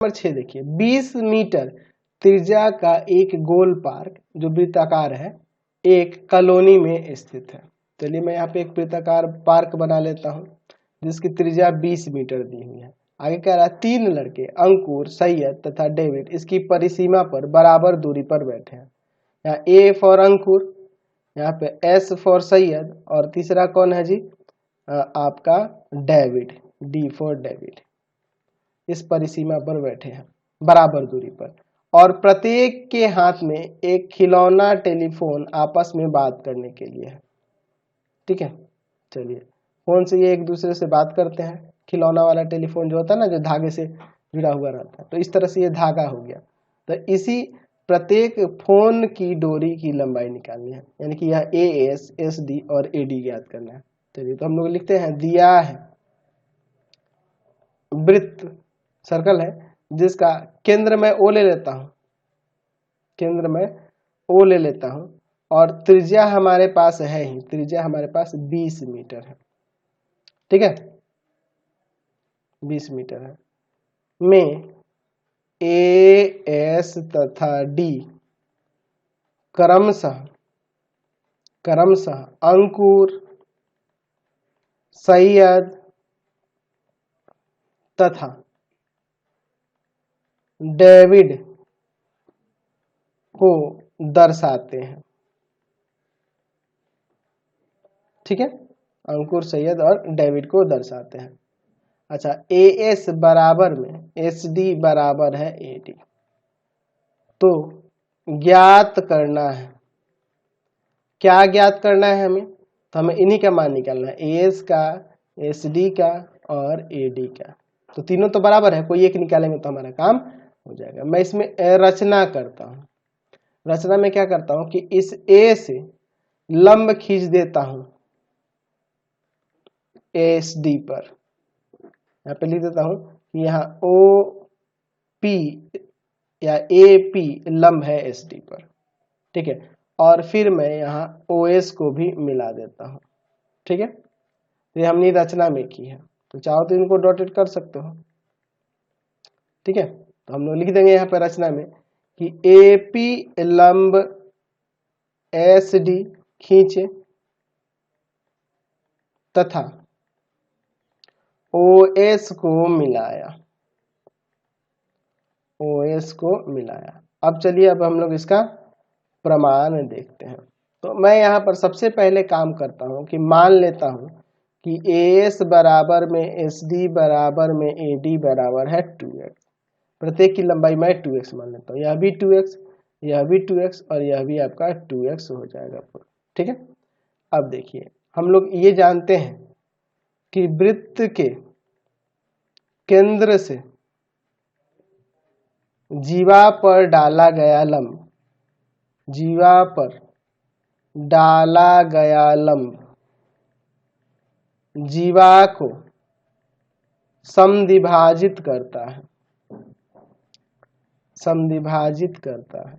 Number 6 देखिए, 20 metre त्रिज्या का एक गोल पार्क जो वृत्ताकार है एक कॉलोनी में स्थित है। चलिए मैं यहाँ पे एक वृत्ताकार पार्क बना लेता हूँ जिसकी त्रिज्या 20 मीटर दी हुई है। आगे कह रहा है 3 लड़के अंकुर, सैयद तथा डेविड इसकी परिसीमा पर बराबर दूरी पर बैठे हैं। यहाँ ए फॉर अंकुर, यहाँ पे एस फॉर सैयद और तीसरा कौन है जी? आपका डेविड, डी फॉर डेविड। इस परिसीमा पर बैठे हैं बराबर दूरी पर और प्रत्येक के हाथ में एक खिलौना टेलीफोन आपस में बात करने के लिए है। ठीक है, चलिए फोन से ये एक दूसरे से बात करते हैं। खिलौना वाला टेलीफोन जो होता है ना, जो धागे से जुड़ा हुआ रहता है, तो इस तरह से ये धागा हो गया। तो इसी प्रत्येक फोन की डोरी की लंबाई निकालनी है, यानी कि यह ए एस, एस डी और ए डी ज्ञात करना है। चलिए तो हम लोग लिखते हैं, दिया है वृत्त सर्कल है जिसका केंद्र में ओ ले लेता हूं, केंद्र में ओ ले लेता हूं और त्रिज्या हमारे पास है ही, त्रिज्या हमारे पास 20 मीटर है। ठीक है, 20 मीटर है। में ए एस तथा डी क्रमशः अंकुर, सैयद तथा डेविड को दर्शाते हैं। ठीक है, अंकुर, सैयद और डेविड को दर्शाते हैं। अच्छा, ए एस बराबर में एस डी बराबर है ए डी, तो ज्ञात करना है, क्या ज्ञात करना है हमें? तो हमें इन्हीं का मान निकालना है, ए एस का, एस डी का और ए डी का। तो तीनों तो बराबर है, कोई एक निकालेंगे तो हमारा काम हो जाएगा। मैं इसमें रचना करता हूं। रचना में क्या करता हूं कि इस ए से लंब खींच देता हूं एस डी पर। यहाँ पे लिख देता हूं कि यहाँ ओ पी या ए पी लंब है एस डी पर। ठीक है, और फिर मैं यहाँ ओ एस को भी मिला देता हूं। ठीक है, तो ये हमने रचना में की है, तो चाहो तो इनको डॉटेड कर सकते हो। ठीक है, तो हम लोग लिख देंगे यहाँ पे रचना में कि ए पी लंब एस डी खींचे तथा OS को मिलाया, OS को मिलाया। अब चलिए, अब हम लोग इसका प्रमाण देखते हैं। तो मैं यहाँ पर सबसे पहले काम करता हूँ कि मान लेता हूँ कि AS बराबर में SD बराबर में AD बराबर है 2x। प्रत्येक की लंबाई मैं 2x मान लेता हूँ, यह भी 2x, यह भी 2x और यह भी आपका 2x हो जाएगा पूरा। ठीक है, अब देखिए हम लोग ये जानते हैं कि वृत्त के केंद्र से जीवा पर डाला गया लंब, जीवा पर डाला गया लंब जीवा को समद्विभाजित करता है, समद्विभाजित करता है।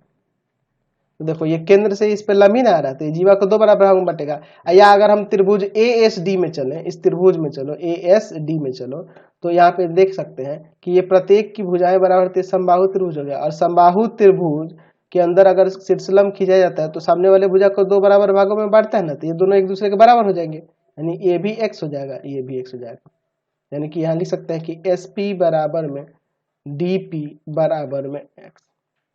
तो देखो ये केंद्र से इस पे लंब ही ना आ रहा, तो जीवा को दो बराबर भागों में बटेगा। या अगर हम त्रिभुज ASD में चले, इस त्रिभुज में चलो, ASD में चलो, तो यहाँ पे देख सकते हैं कि ये प्रत्येक की भुजाएं बराबर होती है, समबाहु त्रिभुज हो गया। और समबाहु त्रिभुज के अंदर अगर शीर्षलंब खींचा जाता है तो सामने वाले भुजा को दो बराबर भागों में बांटता है ना, तो ये दोनों एक दूसरे के बराबर हो जाएंगे, यानी ये भी x हो जाएगा, ये भी x हो जाएगा। यानी कि यहाँ लिख सकते हैं कि SP बराबर में DP बराबर में x।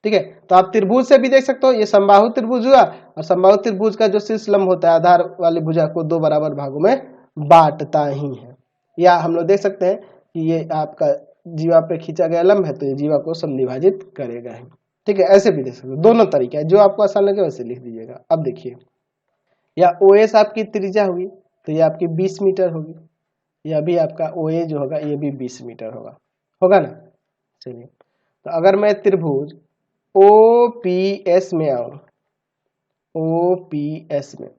ठीक है, तो आप त्रिभुज से भी देख सकते हो, ये समबाहु त्रिभुज हुआ और समबाहु त्रिभुज का जो शीर्ष लंब होता है आधार वाली भुजा को दो बराबर भागों में बांटता ही है। या हम लोग देख सकते हैं कि ये आपका जीवा पे खींचा गया लंब है, तो ये जीवा को समद्विभाजित करेगा ही। ठीक है, ऐसे भी देख सकते हो, दोनों तरीके हैं, जो आपको आसान लगे वैसे लिख दीजिएगा। अब देखिए, या OS आपकी त्रिज्या होगी तो ये आपकी 20 मीटर होगी, यह भी आपका OA जो होगा ये भी 20 मीटर होगा ना। चलिए, तो अगर मैं त्रिभुज OPS में आऊं, OPS में,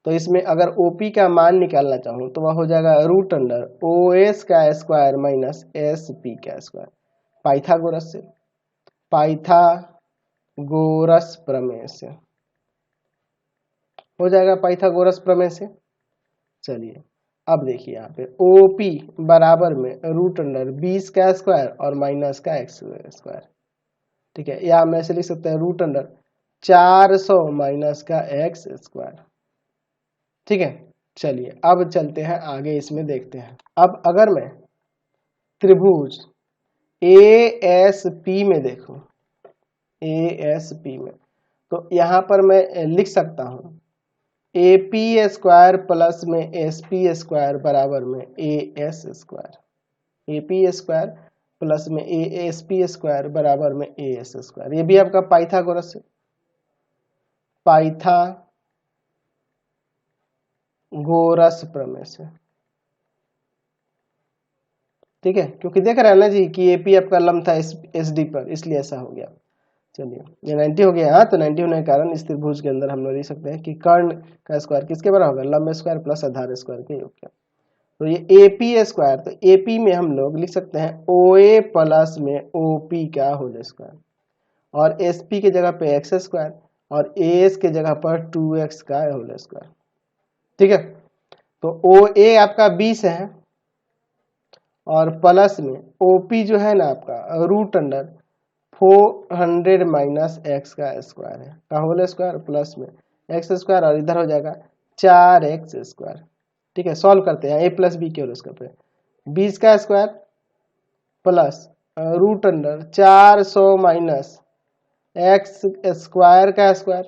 तो इसमें अगर OP का मान निकालना चाहूं तो वह हो जाएगा √अंडर OS का स्क्वायर माइनस SP का स्क्वायर, पाइथागोरस से, पाइथागोरस प्रमेय से हो जाएगा, पाइथागोरस प्रमेय से। चलिए अब देखिए यहाँ पे OP बराबर में रूट अंडर 20 का स्क्वायर और माइनस का x स्क्वायर, ठीक है, या हम ऐसे लिख सकते हैं रूट अंडर 400 माइनस का x स्क्वायर, ठीक है। चलिए अब चलते हैं आगे, इसमें देखते हैं। अब अगर मैं त्रिभुज ASP में देखूं, ASP में, तो यहाँ पर मैं लिख सकता हूँ AP स्क्वायर प्लस में SP स्क्वायर बराबर में AS square, AP square plus में ASP स्क्वायर बराबर में AS स्क्वायर। ये भी आपका पाइथागोरस प्रमेय से, ठीक है, क्योंकि देख रहे हैं ना जी कि AP आपका लंब था SD पर, इसलिए ऐसा हो गया। चलिए ये 90 हो गया। हाँ, तो 90 होने के कारण इस त्रिभुज के अंदर हम लोग लिख सकते हैं कि कर्ण का स्क्वायर किसके बराबर होगा, लंब स्क्वायर प्लस आधार स्क्वायर के योग का। तो ये AP स्क्वायर, तो AP में हम लोग लिख सकते हैं OA प्लस में OP का होल स्क्वायर, और SP की जगह पे x स्क्वायर और AS के जगह पर 2x का होल स्क्वायर, ठीक है। तो OA आपका 20 है और प्लस में OP जो है ना आपका रूट अंडर 400 माइनस x का स्क्वायर है, का होल स्क्वायर प्लस में x स्क्वायर और इधर हो जाएगा 4x स्क्वायर, ठीक है। सॉल्व करते हैं, a प्लस बी के होल स्क्वायर पे 20 का square plus root under 400 minus x square का स्क्वायर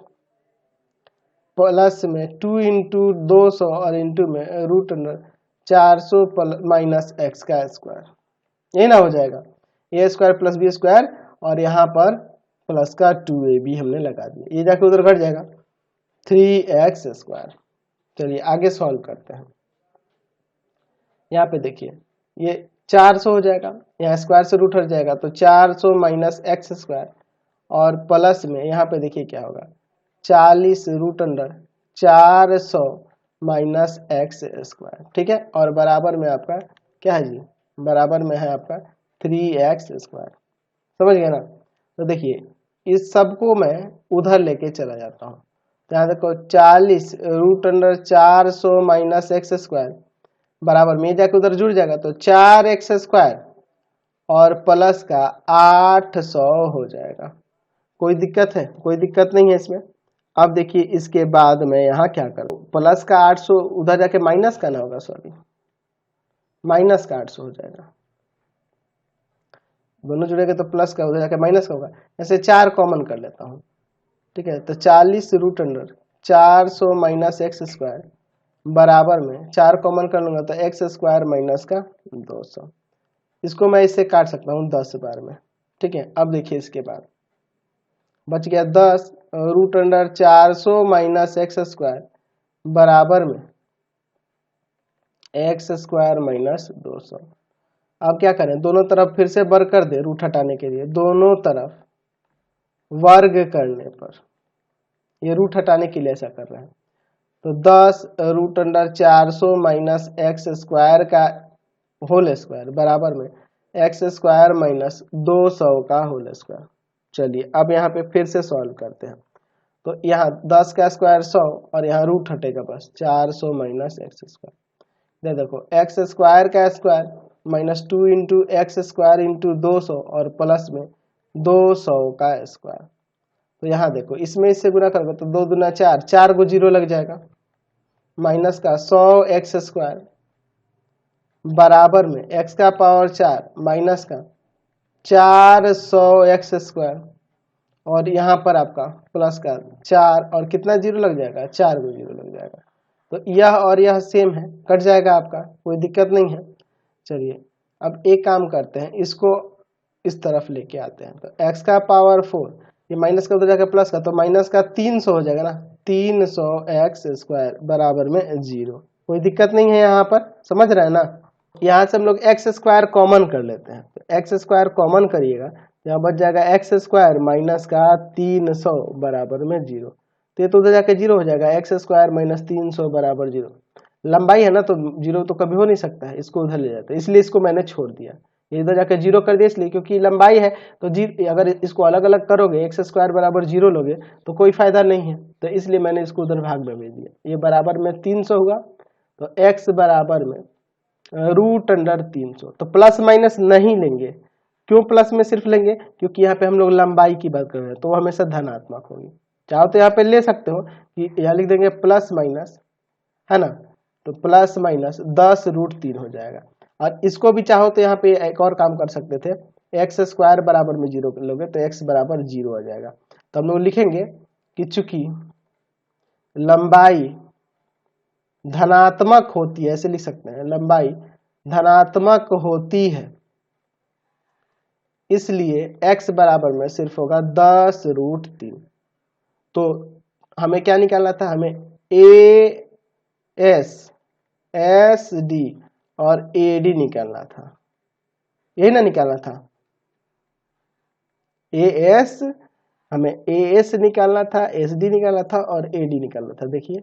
प्लस में 2 इंटू 200 और इंटू में रूट अंडर 400 माइनस x का स्क्वायर, यही ना हो जाएगा, a square plus B square और यहाँ पर प्लस का 2ab हमने लगा दिया, ये जाके उधर घट जाएगा 3x स्क्वायर। चलिए आगे सॉल्व करते हैं। यहाँ पे देखिए ये 400 हो जाएगा, यहाँ स्क्वायर से रूट हट जाएगा तो 400 माइनस एक्स स्क्वायर और प्लस में यहाँ पे देखिए क्या होगा 40 root under 400 minus X square, ठीक है, और बराबर में आपका क्या है जी, बराबर में है आपका 3x स्क्वायर, समझ गए ना। तो देखिए इस सब को मैं उधर लेके चला जाता हूँ, तो यहाँ देखो 40 root under 400 minus X square बराबर में जाके उधर जुड़ जाएगा तो 4x स्क्वायर और प्लस का 800 हो जाएगा। कोई दिक्कत है? कोई दिक्कत नहीं है इसमें। अब देखिए इसके बाद मैं यहाँ क्या करूँ, प्लस का 800 उधर जाके माइनस का ना होगा, सॉरी माइनस का 800 हो जाएगा, दोनों जुड़ेगा तो प्लस का उधर जाके माइनस का होगा, ऐसे 4 कॉमन कर लेता हूँ, ठीक है। तो 40 root under 400 minus X square बराबर में 4 कॉमन कर लूंगा तो एक्स स्क्वायर माइनस का 200, इसको मैं इससे काट सकता हूँ 10 बार में, ठीक है। अब देखिए इसके बाद बच गया 10 root under 400 minus X square बराबर में एक्स स्क्वायर माइनस 200। अब क्या करें, दोनों तरफ फिर से वर्ग कर दे, रूट हटाने के लिए दोनों तरफ वर्ग करने पर, ये रूट हटाने के लिए ऐसा कर रहे हैं। तो 10 root under 400 minus X square का होल स्क्वायर बराबर में एक्स स्क्वायर माइनस 200 का होल स्क्वायर। चलिए अब यहाँ पे फिर से सॉल्व करते हैं। तो यहाँ 10 का स्क्वायर 100 और यहाँ रूट हटेगा बस 400 माइनस एक्स स्क्वायर। देखो एक्स स्क्वायर का square minus 2 into x square into 200 और प्लस में 200 का स्क्वायर। तो यहाँ देखो इसमें इससे गुना करोगे तो 2 दूना 4, 4 को 0 लग जाएगा, माइनस का 100 एक्स स्क्वायर बराबर में एक्स का पावर 4 माइनस का 400 एक्स स्क्वायर और यहाँ पर आपका प्लस का 4 और कितना 0 लग जाएगा, 4 को 0 लग जाएगा। तो यह और यह सेम है, कट जाएगा आपका, कोई दिक्कत नहीं है। चलिए अब एक काम करते हैं, इसको इस तरफ लेके आते हैं। तो x का पावर 4, ये माइनस का उधर जाकर प्लस का, तो माइनस का 300 हो जाएगा ना, 300 एक्स स्क्वायर बराबर में 0। कोई दिक्कत नहीं है यहाँ पर, समझ रहे हैं ना। यहाँ से हम लोग एक्स स्क्वायर कॉमन कर लेते हैं, तो एक्स स्क्वायर कॉमन करिएगा, यहाँ बच जाएगा एक्स स्क्वायर माइनस का 300 बराबर में 0। तो ये तो उधर जाके 0 हो जाएगा, एक्स स्क्वायर माइनस 300 बराबर 0। लंबाई है ना तो 0 तो कभी हो नहीं सकता है, इसको उधर ले जाता है, इसलिए इसको मैंने छोड़ दिया, इधर जाकर 0 कर दिया इसलिए क्योंकि लंबाई है। तो अगर इसको अलग अलग करोगे एक्स स्क्वायर बराबर 0 लोगे तो कोई फायदा नहीं है, तो इसलिए मैंने इसको उधर भाग में भेज दिया। ये बराबर में 300 होगा तो x बराबर में √300। तो प्लस माइनस नहीं लेंगे, क्यों प्लस में सिर्फ लेंगे, क्योंकि यहाँ पे हम लोग लंबाई की बात कर रहे हैं तो वो हमेशा धनात्मक होगी। चाहो तो यहाँ पे ले सकते हो कि यहाँ लिख देंगे प्लस माइनस, है ना, तो प्लस माइनस 10√3 हो जाएगा। और इसको भी चाहो तो यहाँ पे एक और काम कर सकते थे, x² बराबर में 0 लोगे तो x बराबर 0 आ जाएगा। तो हम लोग लिखेंगे कि चूंकि लंबाई धनात्मक होती है, ऐसे लिख सकते हैं, लंबाई धनात्मक होती है, इसलिए x बराबर में सिर्फ होगा 10√3। तो हमें क्या निकालना था, हमें AS, SD और AD निकालना था, यही ना निकालना था। AS हमें AS निकालना था, SD निकालना था और AD निकालना था। देखिए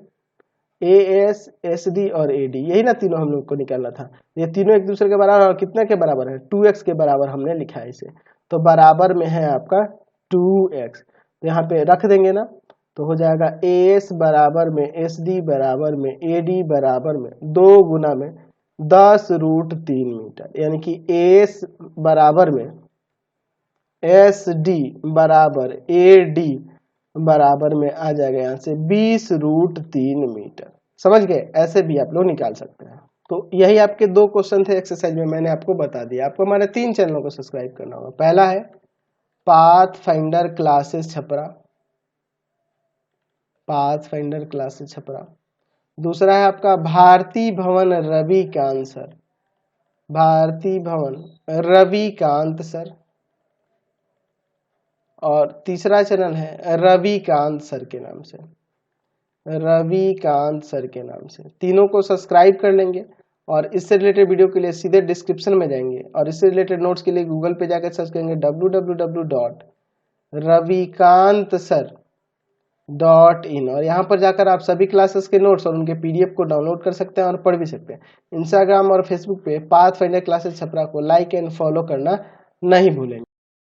AS, SD और AD, यही ना तीनों हम लोग को निकालना था। ये तीनों एक दूसरे के बराबर और कितने के बराबर है, 2x के बराबर हमने लिखा है इसे। तो बराबर में है आपका 2x, तो यहाँ पे रख देंगे ना, तो हो जाएगा AS बराबर में SD बराबर में AD बराबर में 2 गुना में 10√3 मीटर, यानी कि AS बराबर में SD बराबर AD बराबर में आ जाएगा यहाँ से 20√3 मीटर। समझ गए, ऐसे भी आप लोग निकाल सकते हैं। तो यही आपके 2 क्वेश्चन थे एक्सरसाइज में, मैंने आपको बता दिया। आपको हमारे 3 चैनलों को सब्सक्राइब करना होगा। पहला है pathfinder classes Chhapra, pathfinder classes Chhapra. दूसरा है आपका भारती भवन रविकांत सर, भारती भवन रविकांत सर। और तीसरा चैनल है रविकांत सर के नाम से, रविकांत सर के नाम से। तीनों को सब्सक्राइब कर लेंगे और इससे रिलेटेड वीडियो के लिए सीधे डिस्क्रिप्शन में जाएंगे और इससे रिलेटेड नोट्स के लिए गूगल पे जाकर सर्च करेंगे www.ravikaantsir.in और यहाँ पर जाकर आप सभी क्लासेस के नोट्स और उनके PDF को डाउनलोड कर सकते हैं और पढ़ भी सकते हैं। इंस्टाग्राम और फेसबुक पे पाथफाइंडर क्लासेस छपरा को लाइक एंड फॉलो करना नहीं भूलेंगे।